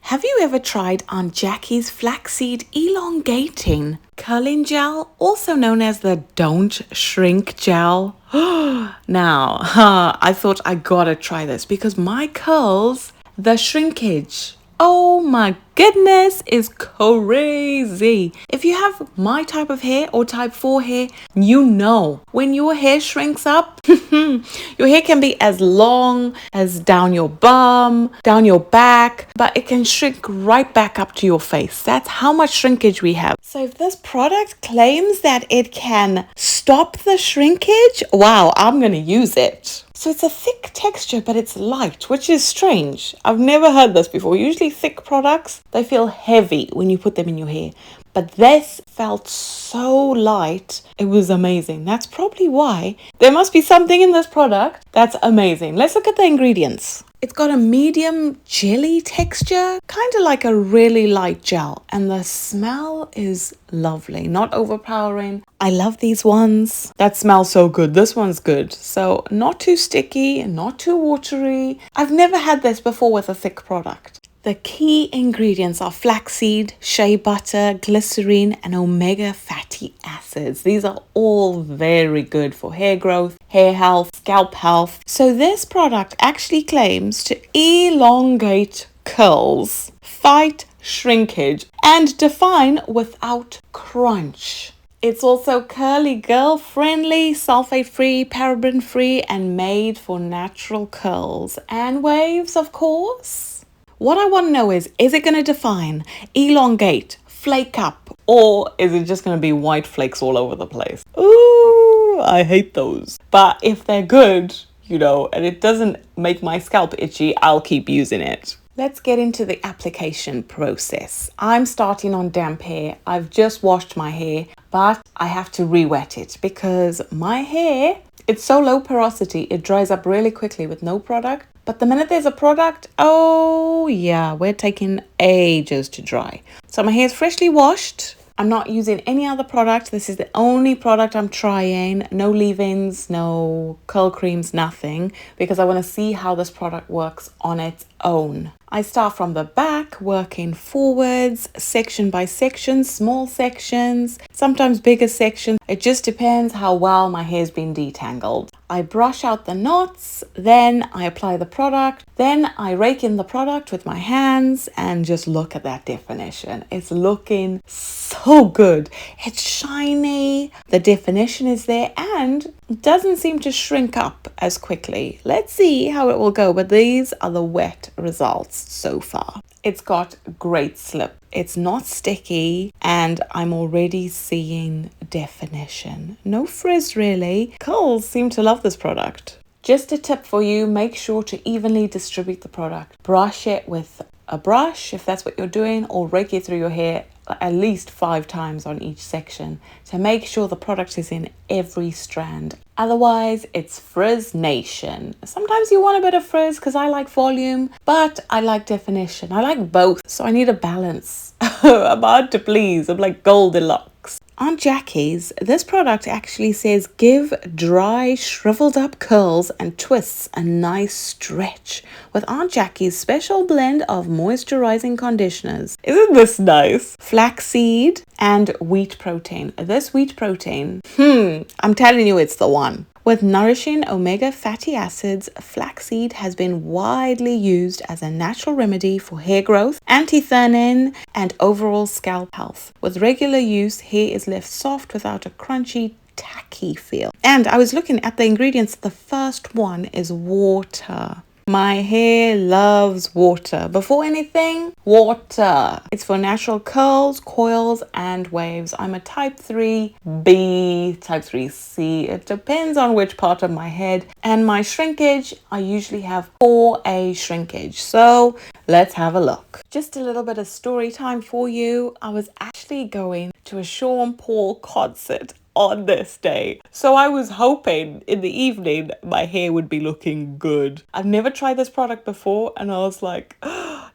Have you ever tried Aunt Jackie's Flaxseed Elongating Curling Gel, also known as the Don't Shrink Gel? Now, I thought I gotta try this because my curls, the shrinkage, oh my goodness, is crazy. If you have my type of hair or type 4 hair, you know when your hair shrinks up, your hair can be as long as down your bum, down your back, but it can shrink right back up to your face. That's how much shrinkage we have. So if this product claims that it can stop the shrinkage, wow, I'm gonna use it. So it's a thick texture, but it's light, which is strange. I've never heard this before. Usually thick products, they feel heavy when you put them in your hair. But this felt so light, it was amazing. That's probably why. There must be something in this product that's amazing. Let's look at the ingredients. It's got a medium jelly texture, kind of like a really light gel. And the smell is lovely, not overpowering. I love these ones. That smells so good. This one's good. So not too sticky, not too watery. I've never had this before with a thick product. The key ingredients are flaxseed, shea butter, glycerine, and omega fatty acids. These are all very good for hair growth, hair health, scalp health. So this product actually claims to elongate curls, fight shrinkage, and define without crunch. It's also curly girl friendly, sulphate free, paraben free, and made for natural curls and waves, of course. What I want to know is it going to define, elongate, flake up, or is it just going to be white flakes all over the place? Ooh, I hate those. But if they're good, and it doesn't make my scalp itchy, I'll keep using it. Let's get into the application process. I'm starting on damp hair. I've just washed my hair, but I have to re-wet it because my hair, it's so low porosity, it dries up really quickly with no product. But the minute there's a product, oh yeah, we're taking ages to dry. So my hair is freshly washed. I'm not using any other product. This is the only product I'm trying. No leave-ins, no curl creams, nothing. Because I want to see how this product works on its own. I start from the back, working forwards, section by section, small sections, sometimes bigger sections. It just depends how well my hair's been detangled. I brush out the knots, then I apply the product, then I rake in the product with my hands and just look at that definition. It's looking so good. It's shiny, the definition is there, and it doesn't seem to shrink up as quickly. Let's see how it will go, but these are the wet results so far. It's got great slip. It's not sticky, and I'm already seeing definition. No frizz really. Coils seem to love this product. Just a tip for you, make sure to evenly distribute the product. Brush it with a brush if that's what you're doing, or rake it through your hair at least 5 times on each section to make sure the product is in every strand. Otherwise, it's frizz nation. Sometimes you want a bit of frizz because I like volume, but I like definition. I like both, so I need a balance. I'm hard to please. I'm like Goldilocks. Aunt Jackie's, this product actually says give dry, shriveled up curls and twists a nice stretch with Aunt Jackie's special blend of moisturizing conditioners. Isn't this nice? Flaxseed and wheat protein. This wheat protein, I'm telling you, it's the one. With nourishing omega fatty acids, flaxseed has been widely used as a natural remedy for hair growth, anti-thinning, and overall scalp health. With regular use, hair is left soft without a crunchy, tacky feel. And I was looking at the ingredients. The first one is water. My hair loves water. Before anything, water. It's for natural curls, coils, and waves. I'm a type 3B, type 3C. It depends on which part of my head. And my shrinkage, I usually have 4A shrinkage. So let's have a look. Just a little bit of story time for you. I was actually going to a Sean Paul concert on this day. So I was hoping in the evening my hair would be looking good. I've never tried this product before, and I was like,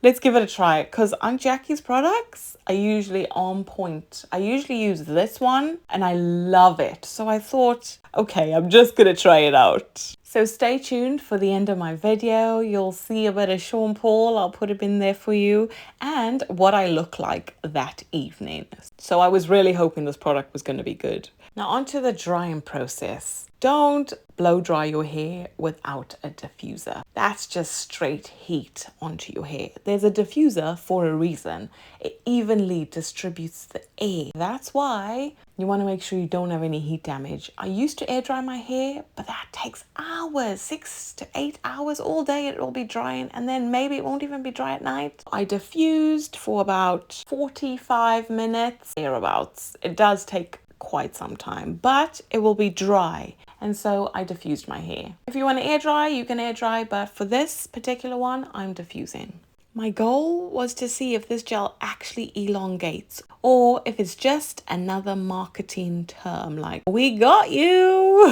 let's give it a try, because Aunt Jackie's products are usually on point. I usually use this one and I love it. So I thought Okay, I'm just gonna try it out. So stay tuned for the end of my video. You'll see a bit of Sean Paul. I'll put it in there for you, and what I look like that evening. So I was really hoping this product was going to be good. Now onto the drying process. Don't blow dry your hair without a diffuser. That's just straight heat onto your hair. There's a diffuser for a reason. It evenly distributes the air. That's why you want to make sure you don't have any heat damage. I used to air dry my hair, but that takes hours, 6 to 8 hours all day. It will be drying, and then maybe it won't even be dry at night. I diffused for about 45 minutes, thereabouts. It does take quite some time, but it will be dry. And so I diffused my hair. If you want to air dry, you can air dry, but for this particular one, I'm diffusing. My goal was to see if this gel actually elongates or if it's just another marketing term like, we got you.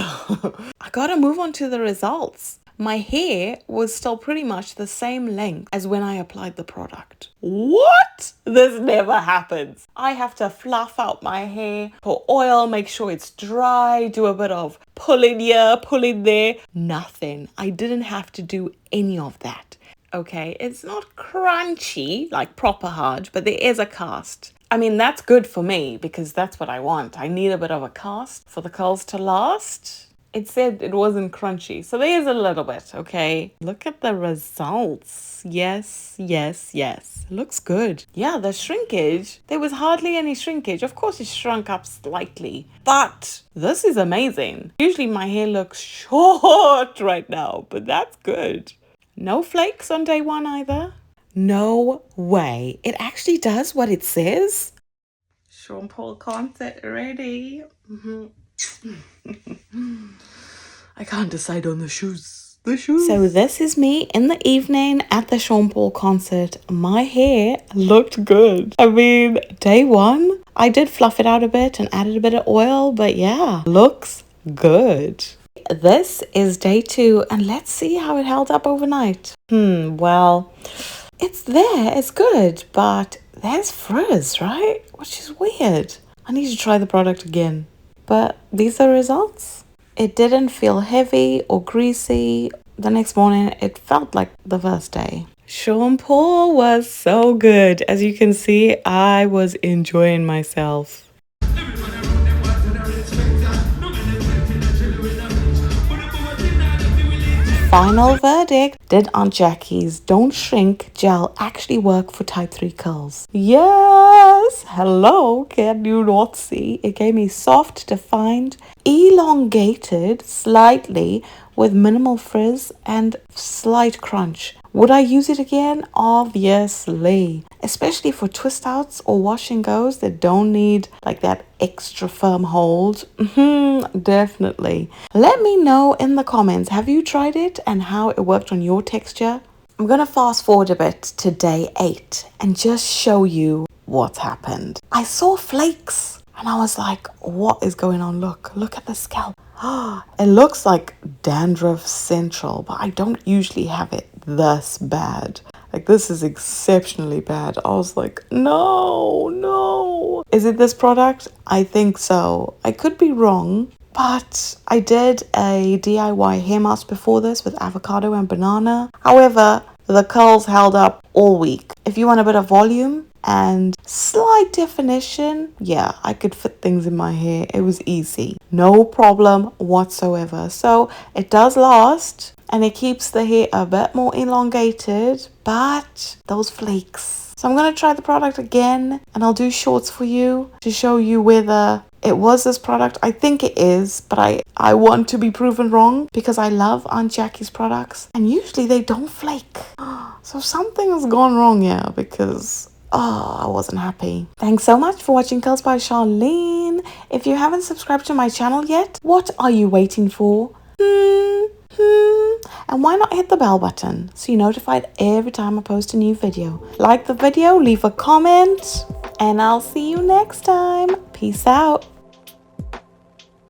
I gotta move on to the results. My hair was still pretty much the same length as when I applied the product. What? This never happens. I have to fluff out my hair, put oil, make sure it's dry, do a bit of pulling here, pulling there. Nothing. I didn't have to do any of that. Okay, it's not crunchy, like proper hard, but there is a cast. I mean, that's good for me because that's what I want. I need a bit of a cast for the curls to last. It said it wasn't crunchy, so there is a little bit, okay? Look at the results. Yes, yes, yes. Looks good. Yeah, the shrinkage, there was hardly any shrinkage. Of course, it shrunk up slightly, but this is amazing. Usually my hair looks short right now, but that's good. No flakes on day one either. No way. It actually does what it says. Sean Paul concert ready. I can't decide on the shoes. So this is me in the evening at the Sean Paul concert. My hair looked good. I mean, day one, I did fluff it out a bit and added a bit of oil, but yeah, looks good. This is day two, and let's see how it held up overnight. Well, it's there, it's good, but there's frizz, right? Which is weird. I need to try the product again. But these are the results. It didn't feel heavy or greasy. The next morning, it felt like the first day. Sean Paul was so good. As you can see, I was enjoying myself. Final verdict. Did Aunt Jackie's Don't Shrink gel actually work for type 3 curls? Yes! Hello, can you not see? It gave me soft, defined, elongated slightly with minimal frizz and slight crunch. Would I use it again? Obviously. Especially for twist outs or wash and goes that don't need like that extra firm hold. Definitely. Let me know in the comments, have you tried it and how it worked on your texture? I'm going to fast forward a bit to day 8 and just show you what's happened. I saw flakes and I was like, what is going on? Look at the scalp. It looks like dandruff central, but I don't usually have it this bad. Like, this is exceptionally bad. I was like, no. Is it this product? I think so. I could be wrong, but I did a DIY hair mask before this with avocado and banana. However, the curls held up all week. If you want a bit of volume and slight definition, yeah, I could fit things in my hair. It was easy. No problem whatsoever. So it does last and it keeps the hair a bit more elongated, but those flakes. So I'm going to try the product again and I'll do shorts for you to show you whether it was this product. I think it is, but I want to be proven wrong because I love Aunt Jackie's products and usually they don't flake. So something has gone wrong here because I wasn't happy. Thanks so much for watching Curls by Sharlene. If you haven't subscribed to my channel yet, what are you waiting for? And why not hit the bell button so you're notified every time I post a new video? Like the video, leave a comment, and I'll see you next time. Peace out.